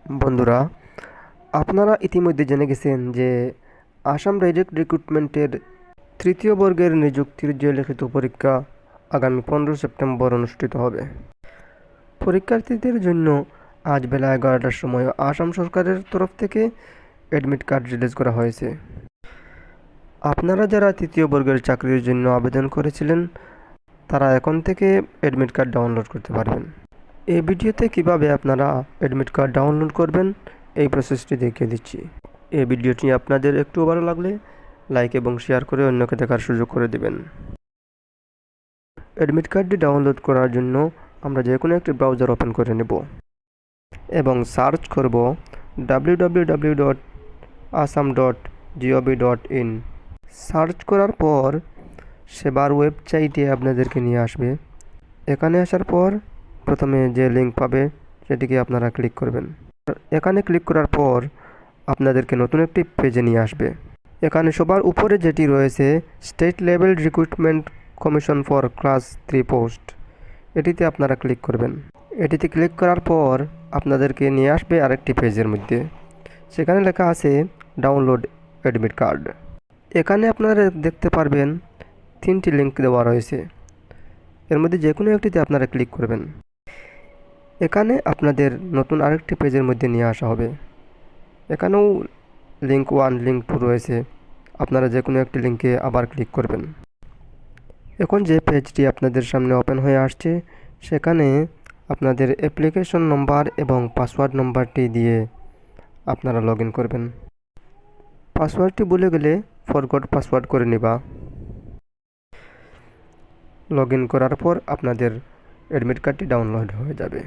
বন্ধুরা, আপনারা ইতিমধ্যে জেনে গেছেন যে আসাম ডাইরেক্ট রিক্রুটমেন্টের তৃতীয় বর্গের নিযুক্তির যে লিখিত পরীক্ষা আগামী 15 সেপ্টেম্বর অনুষ্ঠিত হবে। পরীক্ষার্থীদের জন্য আজ বেলা 11টার সময় আসাম সরকারের তরফ থেকে অ্যাডমিট কার্ড রিলিজ করা হয়েছে। আপনারা যারা তৃতীয় বর্গের চাকরির জন্য আবেদন করেছিলেন তারা এখন থেকে অ্যাডমিট কার্ড ডাউনলোড করতে পারবেন। এই ভিডিওতে কিভাবে আপনারা অ্যাডমিট কার্ড ডাউনলোড করবেন এই প্রসেসটি দেখিয়ে দিচ্ছি। এই ভিডিওটি আপনাদের একটু ভালো লাগলে লাইক এবং শেয়ার করে অন্যকে দেখার সুযোগ করে দেবেন। অ্যাডমিট কার্ডটি ডাউনলোড করার জন্য আমরা যে কোনো একটি ব্রাউজার ওপেন করে নেব এবং সার্চ করব www.assam.gov.in। সার্চ করার পর সেবার ওয়েবসাইটে আপনাদেরকে নিয়ে আসবে। এখানে আসার পর প্রথমে যে লিঙ্ক পাবে সেটিকে আপনারা ক্লিক করবেন। এখানে ক্লিক করার পর আপনাদেরকে নতুন একটি পেজে নিয়ে আসবে। এখানে সবার উপরে যেটি রয়েছে state level recruitment commission for class 3 post, এটিতে আপনারা ক্লিক করবেন। এটিতে ক্লিক করার পর আপনাদেরকে নিয়ে আসবে আরেকটি পেজের মধ্যে, সেখানে লেখা আছে ডাউনলোড অ্যাডমিট কার্ড। এখানে আপনারা দেখতে পারবেন 3টি লিঙ্ক দেওয়া রয়েছে, এর মধ্যে যে কোনো একটিতে আপনারা ক্লিক করবেন। এখানে আপনাদের নতুন আরেকটি পেজের মধ্যে নিয়ে আসা হবে। এখানেও লিঙ্ক 1 লিঙ্ক 2 রয়েছে, আপনারা যে কোনো একটি লিঙ্কে আবার ক্লিক করবেন। এখন যে পেজটি আপনাদের সামনে ওপেন হয়ে আসছে সেখানে আপনাদের অ্যাপ্লিকেশন নম্বর এবং পাসওয়ার্ড নম্বরটি দিয়ে আপনারা লগ ইন করবেন। পাসওয়ার্ডটি ভুলে গেলে ফরগট পাসওয়ার্ড করে নেবা। লগ ইন করার পর আপনাদের অ্যাডমিট কার্ডটি ডাউনলোড হয়ে যাবে।